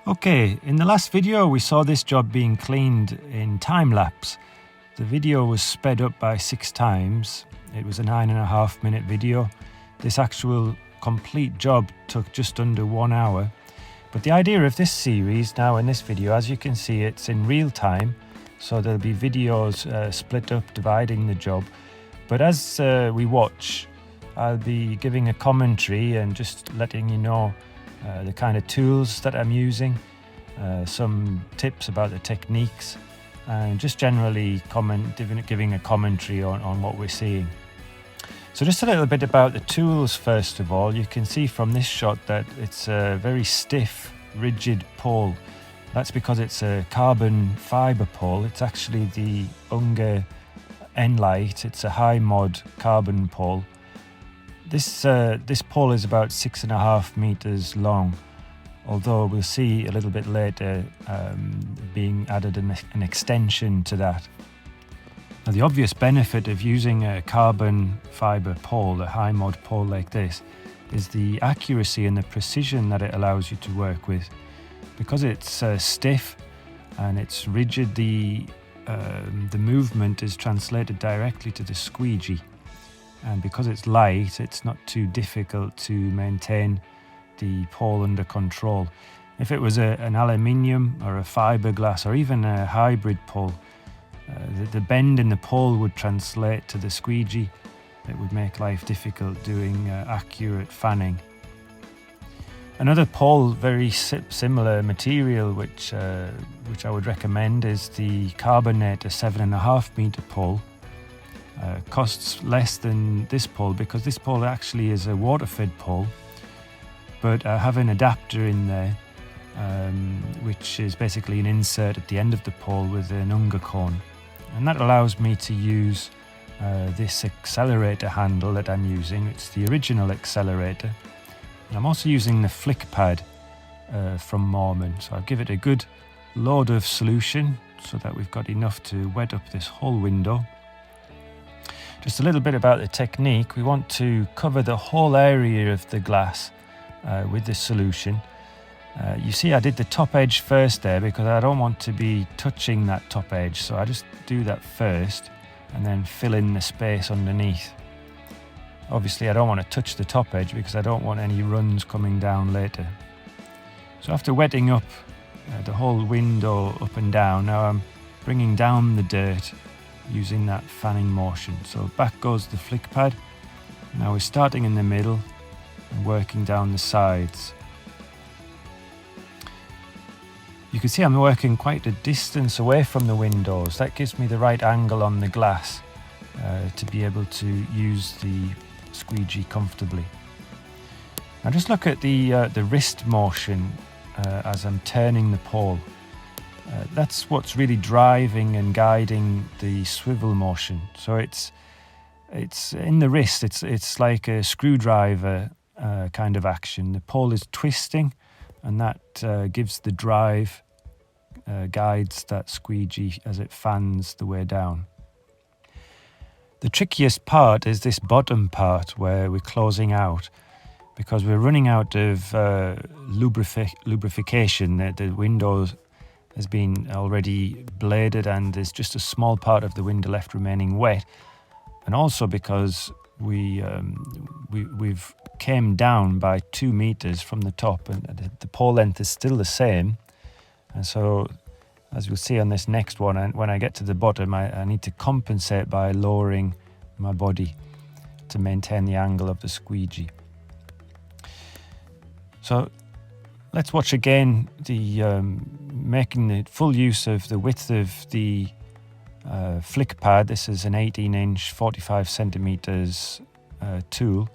Okay, in the last video we saw this job being cleaned in time-lapse. The video was sped up by 6 times. It was a 9.5 minute video. This actual complete job took just under 1 hour. But the idea of this series now in this video, as you can see, it's in real time. So there'll be videos split up dividing the job. But as we watch, I'll be giving a commentary and just letting you know the kind of tools that I'm using, some tips about the techniques, and just generally giving a commentary on what we're seeing. So just a little bit about the tools first of all. You can see from this shot that it's a very stiff, rigid pole. That's because it's a carbon fibre pole. It's actually the Unger N-Light. It's a high mod carbon pole. This pole is about 6.5 meters long, although we'll see a little bit later being added an extension to that. Now, the obvious benefit of using a carbon fibre pole, a high mod pole like this, is the accuracy and the precision that it allows you to work with. Because it's stiff and it's rigid, the movement is translated directly to the squeegee. And because it's light, it's not too difficult to maintain the pole under control. If it was an aluminium or a fiberglass or even a hybrid pole, the bend in the pole would translate to the squeegee. It would make life difficult doing accurate fanning. Another pole, very similar material, which I would recommend, is the Carbonator 7.5 meter pole. Costs less than this pole because this pole actually is a water-fed pole, but I have an adapter in there, which is basically an insert at the end of the pole with an Unger cone, and that allows me to use this accelerator handle that I'm using. It's the original accelerator, and I'm also using the flick pad from Moerman, so I'll give it a good load of solution so that we've got enough to wet up this whole window. Just a little bit about the technique. We want to cover the whole area of the glass with this solution. You see I did the top edge first there because I don't want to be touching that top edge, so I just do that first and then fill in the space underneath. Obviously I don't want to touch the top edge because I don't want any runs coming down later. So after wetting up the whole window up and down, now I'm bringing down the dirt using that fanning motion. So back goes the flick pad. Now we're starting in the middle and working down the sides. You can see I'm working quite a distance away from the windows. That gives me the right angle on the glass to be able to use the squeegee comfortably. Now just look at the wrist motion as I'm turning the pole. That's what's really driving and guiding the swivel motion. So it's in the wrist. It's like a screwdriver kind of action. The pole is twisting, and that gives the drive, guides that squeegee as it fans the way down. The trickiest part is this bottom part where we're closing out, because we're running out of lubrication. The Windowz has been already bladed and there's just a small part of the window left remaining wet, and also because we've came down by 2 meters from the top and the pole length is still the same. And so as you'll see on this next one, and when I get to the bottom, I need to compensate by lowering my body to maintain the angle of the squeegee. So let's watch again the making the full use of the width of the flick pad. This is an 18-inch, 45 centimeters tool.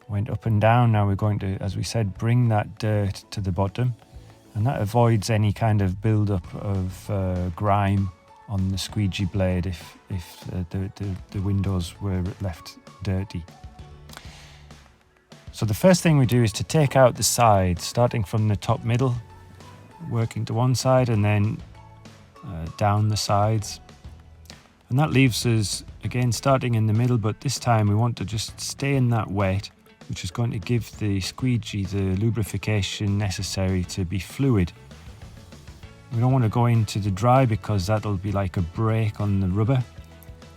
Went up and down. Now we're going to, as we said, bring that dirt to the bottom, and that avoids any kind of build-up of grime on the squeegee blade if the windows were left dirty. So the first thing we do is to take out the sides, starting from the top middle, working to one side and then down the sides. And that leaves us, again, starting in the middle, but this time we want to just stay in that wet which is going to give the squeegee the lubrication necessary to be fluid. We don't want to go into the dry because that'll be like a brake on the rubber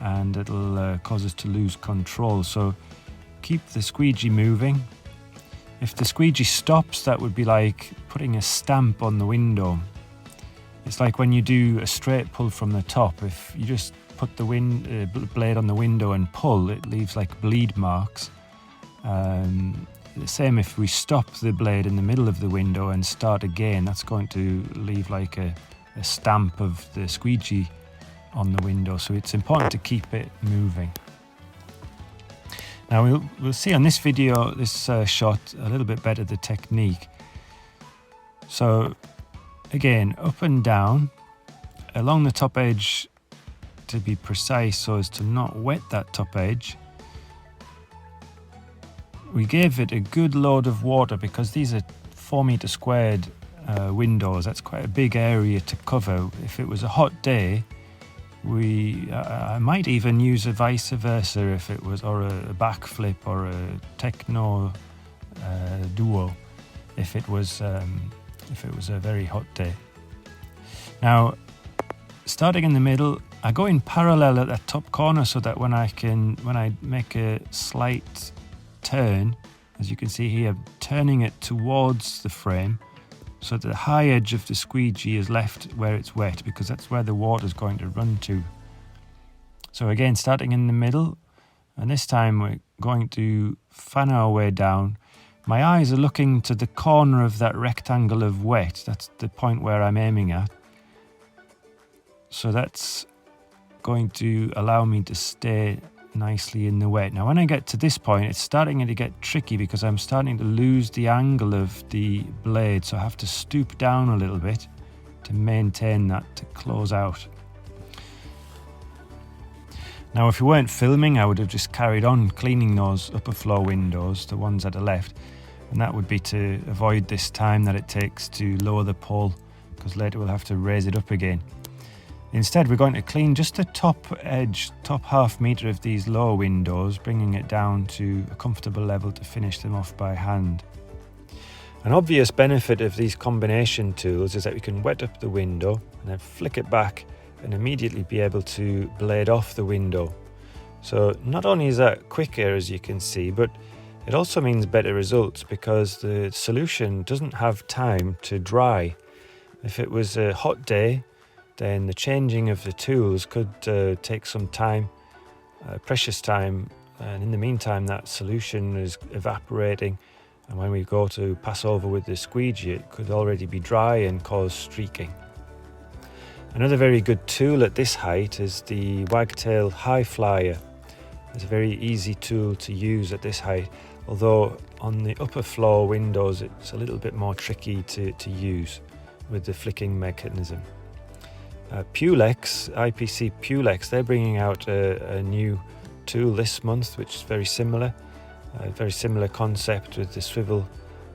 and it'll cause us to lose control. So keep the squeegee moving. If the squeegee stops, that would be like putting a stamp on the window. It's like when you do a straight pull from the top. If you just put the blade on the window and pull, it leaves like bleed marks. The same if we stop the blade in the middle of the window and start again, that's going to leave like a stamp of the squeegee on the window. So it's important to keep it moving. Now we'll see on this video, this shot, a little bit better the technique. So again, up and down, along the top edge to be precise so as to not wet that top edge. We gave it a good load of water because these are 4 meter squared windows. That's quite a big area to cover. If it was a hot day, I might even use a vice versa if it was, or a backflip or a techno duo if it was a very hot day. Now, starting in the middle, I go in parallel at that top corner so that when I make a slight turn, as you can see here, turning it towards the frame so that the high edge of the squeegee is left where it's wet, because that's where the water is going to run to. So again, starting in the middle, and this time we're going to fan our way down. My eyes are looking to the corner of that rectangle of wet. That's the point where I'm aiming at. So that's going to allow me to stay nicely in the wet. Now when I get to this point, it's starting to get tricky because I'm starting to lose the angle of the blade, so I have to stoop down a little bit to maintain that, to close out. Now if we weren't filming, I would have just carried on cleaning those upper floor windows, the ones that are left, and that would be to avoid this time that it takes to lower the pole, because later we'll have to raise it up again. Instead, we're going to clean just the top edge, top half meter of these lower windows, bringing it down to a comfortable level to finish them off by hand. An obvious benefit of these combination tools is that we can wet up the window and then flick it back and immediately be able to blade off the window. So not only is that quicker, as you can see, but it also means better results because the solution doesn't have time to dry. If it was a hot day, then the changing of the tools could take some time, precious time, and in the meantime that solution is evaporating, and when we go to pass over with the squeegee it could already be dry and cause streaking. Another very good tool at this height is the Wagtail High Flyer. It's a very easy tool to use at this height, although on the upper floor windows it's a little bit more tricky to use with the flicking mechanism. Pulex, IPC Pulex, they're bringing out a new tool this month which is very similar. A very similar concept with the swivel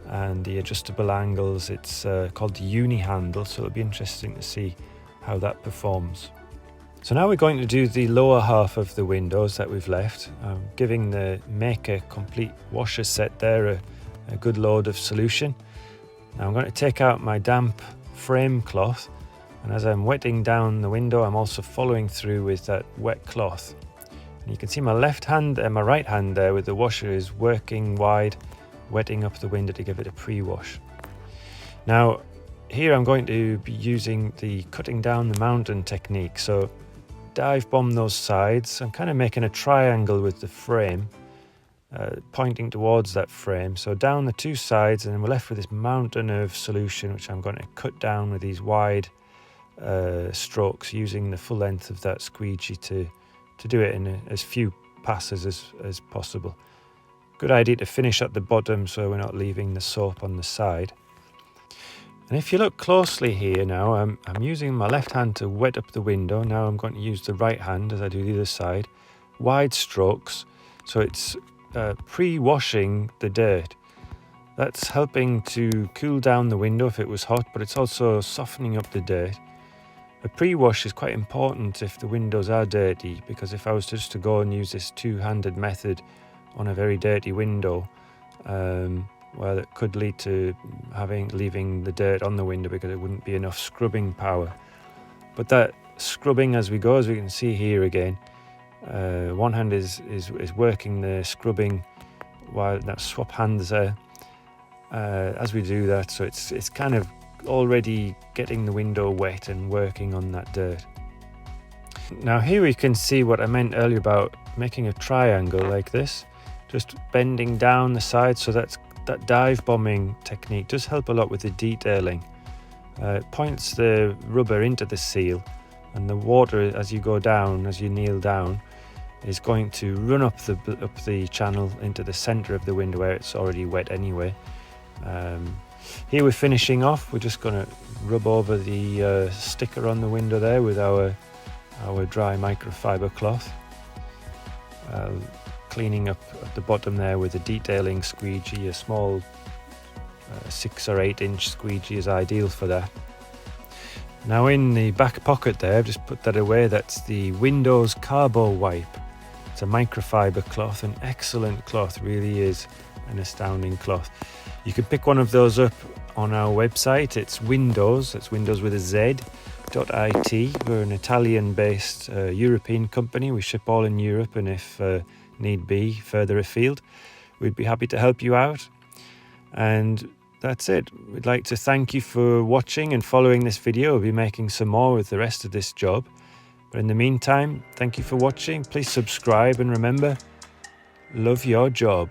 and the adjustable angles. It's called the Uni Handle, so it'll be interesting to see how that performs. So now we're going to do the lower half of the windows that we've left. I'm giving the Maykker complete washer set there a good load of solution. Now I'm going to take out my damp frame cloth, and as I'm wetting down the window I'm also following through with that wet cloth. And you can see my left hand and my right hand there with the washer is working wide, wetting up the window to give it a pre-wash. Now here I'm going to be using the cutting down the mountain technique. So dive bomb those sides. I'm kind of making a triangle with the frame, pointing towards that frame. So down the two sides, and then we're left with this mountain of solution which I'm going to cut down with these wide strokes, using the full length of that squeegee to do it in as few passes as possible. Good idea to finish at the bottom so we're not leaving the soap on the side. And if you look closely here now, I'm using my left hand to wet up the window. Now I'm going to use the right hand as I do the other side. Wide strokes, so it's pre-washing the dirt. That's helping to cool down the window if it was hot, but it's also softening up the dirt. A pre-wash is quite important if the windows are dirty, because if I was just to go and use this two-handed method on a very dirty window, well, it could lead to leaving the dirt on the window because it wouldn't be enough scrubbing power. But that scrubbing as we go, as we can see here again, one hand is working the scrubbing while that swap hands there as we do that, so it's kind of already getting the window wet and working on that dirt. Now here we can see what I meant earlier about making a triangle like this, just bending down the side, so that dive bombing technique does help a lot with the detailing. It points the rubber into the seal, and the water as you go down, as you kneel down, is going to run up the channel into the center of the window where it's already wet anyway. Here we're finishing off. We're just going to rub over the sticker on the window there with our dry microfiber cloth, cleaning up at the bottom there with a detailing squeegee. A small 6 or 8 inch squeegee is ideal for that. Now in the back pocket there, I've just put that away. That's the Windowz CarboWipe. It's a microfiber cloth, an excellent cloth, really is an astounding cloth. You can pick one of those up on our website. It's Windowz, that's Windows with a Z, .it. We're an Italian-based European company. We ship all in Europe, and if need be further afield, we'd be happy to help you out. And that's it. We'd like to thank you for watching and following this video. We'll be making some more with the rest of this job. But in the meantime, thank you for watching. Please subscribe, and remember, love your job.